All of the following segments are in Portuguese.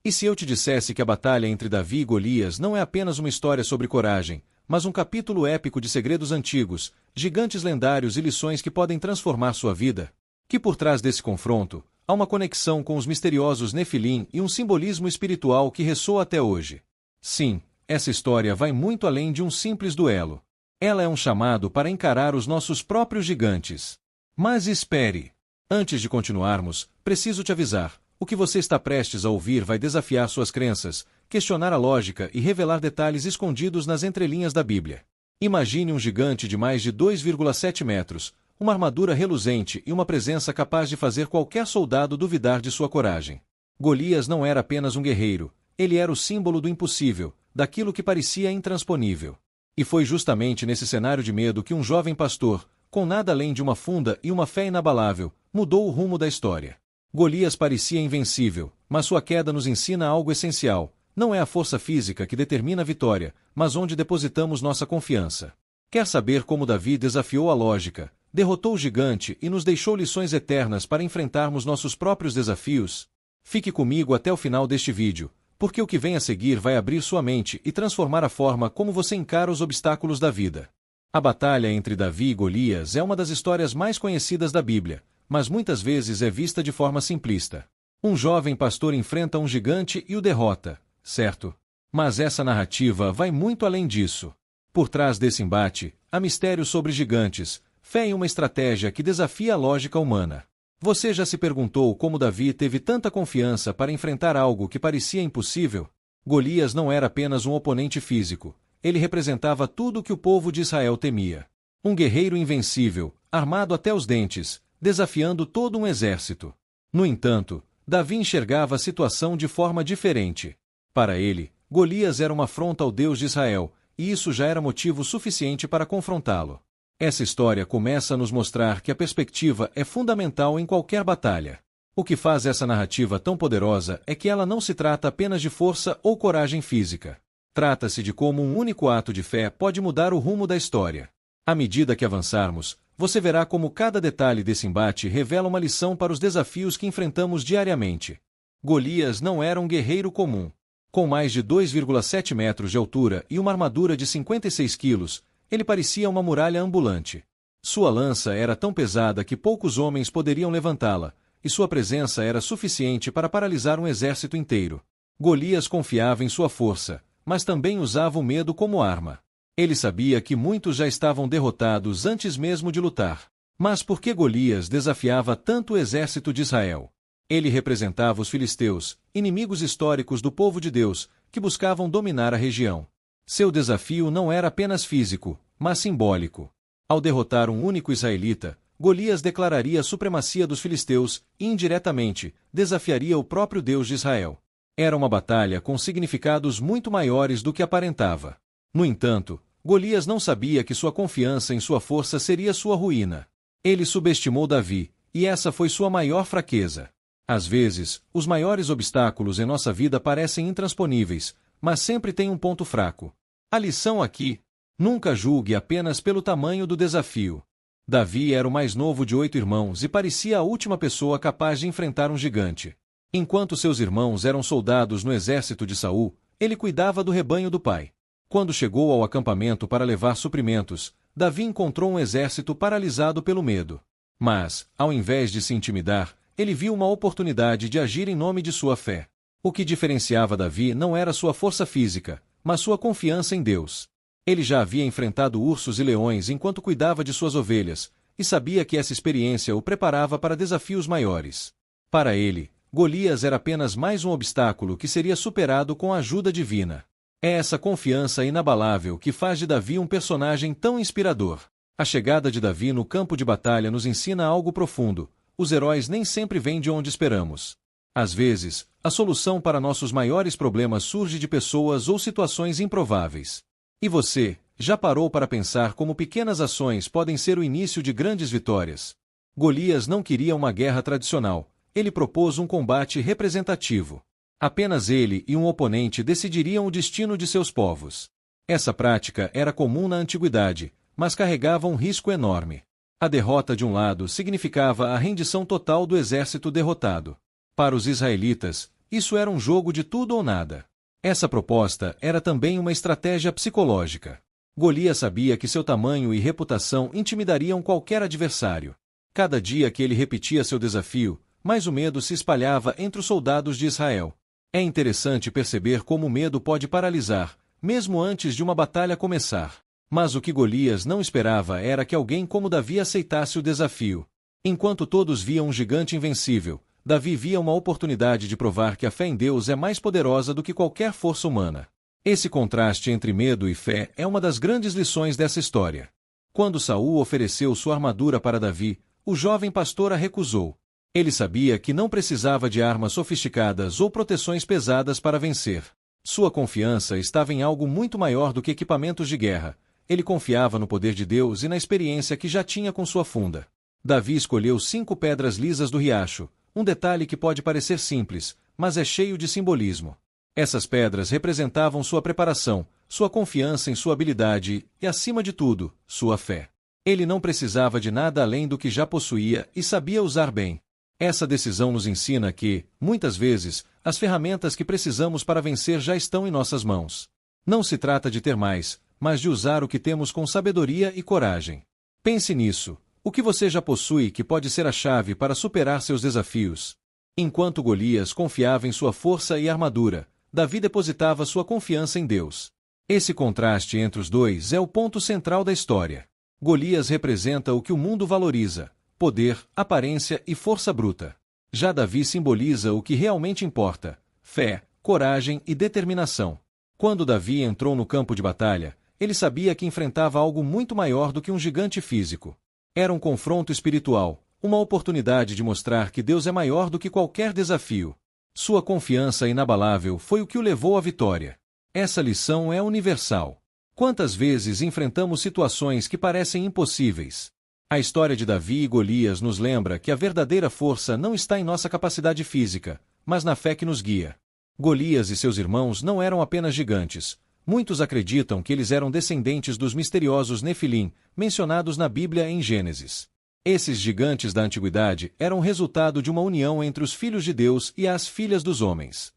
E se eu te dissesse que a batalha entre Davi e Golias não é apenas uma história sobre coragem, mas um capítulo épico de segredos antigos, gigantes lendários e lições que podem transformar sua vida? Que por trás desse confronto, há uma conexão com os misteriosos Nefilim e um simbolismo espiritual que ressoa até hoje. Sim, essa história vai muito além de um simples duelo. Ela é um chamado para encarar os nossos próprios gigantes. Mas espere! Antes de continuarmos, preciso te avisar. O que você está prestes a ouvir vai desafiar suas crenças, questionar a lógica e revelar detalhes escondidos nas entrelinhas da Bíblia. Imagine um gigante de mais de 2,7 metros, uma armadura reluzente e uma presença capaz de fazer qualquer soldado duvidar de sua coragem. Golias não era apenas um guerreiro, ele era o símbolo do impossível, daquilo que parecia intransponível. E foi justamente nesse cenário de medo que um jovem pastor, com nada além de uma funda e uma fé inabalável, mudou o rumo da história. Golias parecia invencível, mas sua queda nos ensina algo essencial. Não é a força física que determina a vitória, mas onde depositamos nossa confiança. Quer saber como Davi desafiou a lógica, derrotou o gigante e nos deixou lições eternas para enfrentarmos nossos próprios desafios? Fique comigo até o final deste vídeo, porque o que vem a seguir vai abrir sua mente e transformar a forma como você encara os obstáculos da vida. A batalha entre Davi e Golias é uma das histórias mais conhecidas da Bíblia, mas muitas vezes é vista de forma simplista. Um jovem pastor enfrenta um gigante e o derrota, certo? Mas essa narrativa vai muito além disso. Por trás desse embate, há mistério sobre gigantes, fé em uma estratégia que desafia a lógica humana. Você já se perguntou como Davi teve tanta confiança para enfrentar algo que parecia impossível? Golias não era apenas um oponente físico, ele representava tudo o que o povo de Israel temia. Um guerreiro invencível, armado até os dentes, desafiando todo um exército. No entanto, Davi enxergava a situação de forma diferente. Para ele, Golias era uma afronta ao Deus de Israel, e isso já era motivo suficiente para confrontá-lo. Essa história começa a nos mostrar que a perspectiva é fundamental em qualquer batalha. O que faz essa narrativa tão poderosa é que ela não se trata apenas de força ou coragem física. Trata-se de como um único ato de fé pode mudar o rumo da história. À medida que avançarmos, você verá como cada detalhe desse embate revela uma lição para os desafios que enfrentamos diariamente. Golias não era um guerreiro comum. Com mais de 2,7 metros de altura e uma armadura de 56 quilos, ele parecia uma muralha ambulante. Sua lança era tão pesada que poucos homens poderiam levantá-la, e sua presença era suficiente para paralisar um exército inteiro. Golias confiava em sua força, mas também usava o medo como arma. Ele sabia que muitos já estavam derrotados antes mesmo de lutar. Mas por que Golias desafiava tanto o exército de Israel? Ele representava os filisteus, inimigos históricos do povo de Deus, que buscavam dominar a região. Seu desafio não era apenas físico, mas simbólico. Ao derrotar um único israelita, Golias declararia a supremacia dos filisteus e, indiretamente, desafiaria o próprio Deus de Israel. Era uma batalha com significados muito maiores do que aparentava. No entanto, Golias não sabia que sua confiança em sua força seria sua ruína. Ele subestimou Davi, e essa foi sua maior fraqueza. Às vezes, os maiores obstáculos em nossa vida parecem intransponíveis, mas sempre tem um ponto fraco. A lição aqui: nunca julgue apenas pelo tamanho do desafio. Davi era o mais novo de 8 irmãos e parecia a última pessoa capaz de enfrentar um gigante. Enquanto seus irmãos eram soldados no exército de Saul, ele cuidava do rebanho do pai. Quando chegou ao acampamento para levar suprimentos, Davi encontrou um exército paralisado pelo medo. Mas, ao invés de se intimidar, ele viu uma oportunidade de agir em nome de sua fé. O que diferenciava Davi não era sua força física, mas sua confiança em Deus. Ele já havia enfrentado ursos e leões enquanto cuidava de suas ovelhas, e sabia que essa experiência o preparava para desafios maiores. Para ele, Golias era apenas mais um obstáculo que seria superado com a ajuda divina. É essa confiança inabalável que faz de Davi um personagem tão inspirador. A chegada de Davi no campo de batalha nos ensina algo profundo: os heróis nem sempre vêm de onde esperamos. Às vezes, a solução para nossos maiores problemas surge de pessoas ou situações improváveis. E você, já parou para pensar como pequenas ações podem ser o início de grandes vitórias? Golias não queria uma guerra tradicional, ele propôs um combate representativo. Apenas ele e um oponente decidiriam o destino de seus povos. Essa prática era comum na antiguidade, mas carregava um risco enorme. A derrota de um lado significava a rendição total do exército derrotado. Para os israelitas, isso era um jogo de tudo ou nada. Essa proposta era também uma estratégia psicológica. Golias sabia que seu tamanho e reputação intimidariam qualquer adversário. Cada dia que ele repetia seu desafio, mais o medo se espalhava entre os soldados de Israel. É interessante perceber como o medo pode paralisar, mesmo antes de uma batalha começar. Mas o que Golias não esperava era que alguém como Davi aceitasse o desafio. Enquanto todos viam um gigante invencível, Davi via uma oportunidade de provar que a fé em Deus é mais poderosa do que qualquer força humana. Esse contraste entre medo e fé é uma das grandes lições dessa história. Quando Saul ofereceu sua armadura para Davi, o jovem pastor a recusou. Ele sabia que não precisava de armas sofisticadas ou proteções pesadas para vencer. Sua confiança estava em algo muito maior do que equipamentos de guerra. Ele confiava no poder de Deus e na experiência que já tinha com sua funda. Davi escolheu 5 pedras lisas do riacho, um detalhe que pode parecer simples, mas é cheio de simbolismo. Essas pedras representavam sua preparação, sua confiança em sua habilidade e, acima de tudo, sua fé. Ele não precisava de nada além do que já possuía e sabia usar bem. Essa decisão nos ensina que, muitas vezes, as ferramentas que precisamos para vencer já estão em nossas mãos. Não se trata de ter mais, mas de usar o que temos com sabedoria e coragem. Pense nisso. O que você já possui que pode ser a chave para superar seus desafios? Enquanto Golias confiava em sua força e armadura, Davi depositava sua confiança em Deus. Esse contraste entre os dois é o ponto central da história. Golias representa o que o mundo valoriza: poder, aparência e força bruta. Já Davi simboliza o que realmente importa: fé, coragem e determinação. Quando Davi entrou no campo de batalha, ele sabia que enfrentava algo muito maior do que um gigante físico. Era um confronto espiritual, uma oportunidade de mostrar que Deus é maior do que qualquer desafio. Sua confiança inabalável foi o que o levou à vitória. Essa lição é universal. Quantas vezes enfrentamos situações que parecem impossíveis? A história de Davi e Golias nos lembra que a verdadeira força não está em nossa capacidade física, mas na fé que nos guia. Golias e seus irmãos não eram apenas gigantes. Muitos acreditam que eles eram descendentes dos misteriosos Nefilim, mencionados na Bíblia em Gênesis. Esses gigantes da antiguidade eram resultado de uma união entre os filhos de Deus e as filhas dos homens.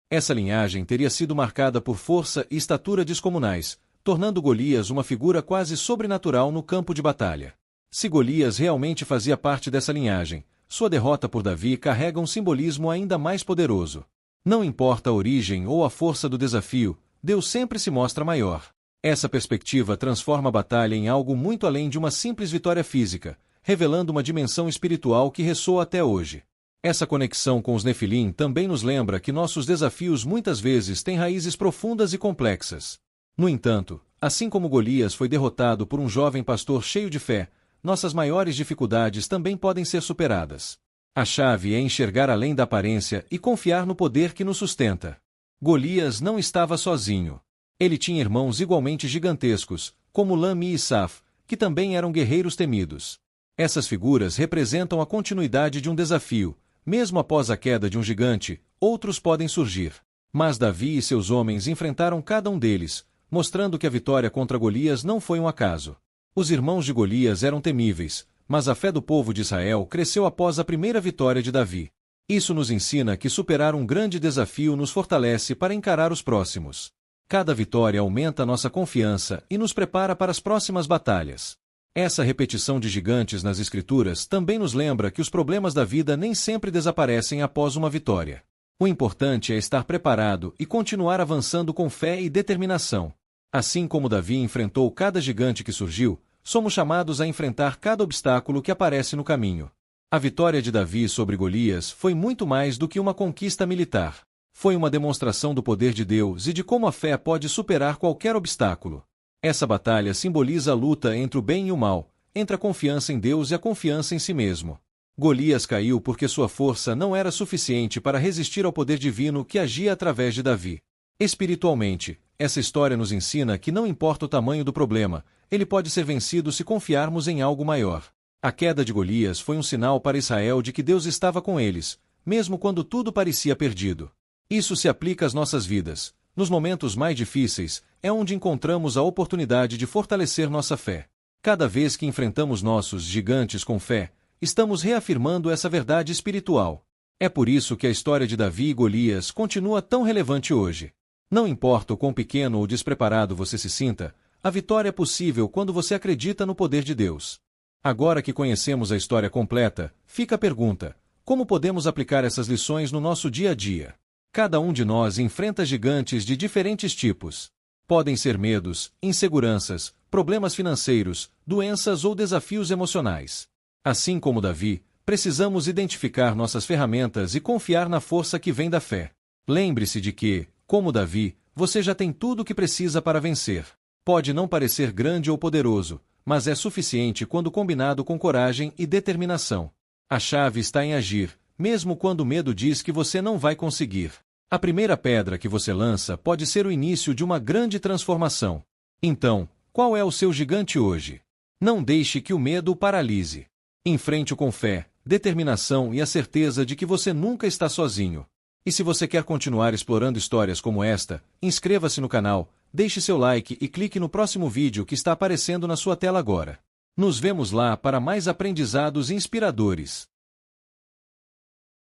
Essa linhagem teria sido marcada por força e estatura descomunais, tornando Golias uma figura quase sobrenatural no campo de batalha. Se Golias realmente fazia parte dessa linhagem, sua derrota por Davi carrega um simbolismo ainda mais poderoso. Não importa a origem ou a força do desafio, Deus sempre se mostra maior. Essa perspectiva transforma a batalha em algo muito além de uma simples vitória física, revelando uma dimensão espiritual que ressoa até hoje. Essa conexão com os Nefilim também nos lembra que nossos desafios muitas vezes têm raízes profundas e complexas. No entanto, assim como Golias foi derrotado por um jovem pastor cheio de fé, nossas maiores dificuldades também podem ser superadas. A chave é enxergar além da aparência e confiar no poder que nos sustenta. Golias não estava sozinho. Ele tinha irmãos igualmente gigantescos, como Lami e Saf, que também eram guerreiros temidos. Essas figuras representam a continuidade de um desafio. Mesmo após a queda de um gigante, outros podem surgir. Mas Davi e seus homens enfrentaram cada um deles, mostrando que a vitória contra Golias não foi um acaso. Os irmãos de Golias eram temíveis, mas a fé do povo de Israel cresceu após a primeira vitória de Davi. Isso nos ensina que superar um grande desafio nos fortalece para encarar os próximos. Cada vitória aumenta nossa confiança e nos prepara para as próximas batalhas. Essa repetição de gigantes nas Escrituras também nos lembra que os problemas da vida nem sempre desaparecem após uma vitória. O importante é estar preparado e continuar avançando com fé e determinação. Assim como Davi enfrentou cada gigante que surgiu, somos chamados a enfrentar cada obstáculo que aparece no caminho. A vitória de Davi sobre Golias foi muito mais do que uma conquista militar. Foi uma demonstração do poder de Deus e de como a fé pode superar qualquer obstáculo. Essa batalha simboliza a luta entre o bem e o mal, entre a confiança em Deus e a confiança em si mesmo. Golias caiu porque sua força não era suficiente para resistir ao poder divino que agia através de Davi. Espiritualmente, essa história nos ensina que não importa o tamanho do problema, ele pode ser vencido se confiarmos em algo maior. A queda de Golias foi um sinal para Israel de que Deus estava com eles, mesmo quando tudo parecia perdido. Isso se aplica às nossas vidas. Nos momentos mais difíceis, é onde encontramos a oportunidade de fortalecer nossa fé. Cada vez que enfrentamos nossos gigantes com fé, estamos reafirmando essa verdade espiritual. É por isso que a história de Davi e Golias continua tão relevante hoje. Não importa o quão pequeno ou despreparado você se sinta, a vitória é possível quando você acredita no poder de Deus. Agora que conhecemos a história completa, fica a pergunta: como podemos aplicar essas lições no nosso dia a dia? Cada um de nós enfrenta gigantes de diferentes tipos. Podem ser medos, inseguranças, problemas financeiros, doenças ou desafios emocionais. Assim como Davi, precisamos identificar nossas ferramentas e confiar na força que vem da fé. Lembre-se de que, como Davi, você já tem tudo o que precisa para vencer. Pode não parecer grande ou poderoso, mas é suficiente quando combinado com coragem e determinação. A chave está em agir, mesmo quando o medo diz que você não vai conseguir. A primeira pedra que você lança pode ser o início de uma grande transformação. Então, qual é o seu gigante hoje? Não deixe que o medo o paralise. Enfrente-o com fé, determinação e a certeza de que você nunca está sozinho. E se você quer continuar explorando histórias como esta, inscreva-se no canal, deixe seu like e clique no próximo vídeo que está aparecendo na sua tela agora. Nos vemos lá para mais aprendizados inspiradores.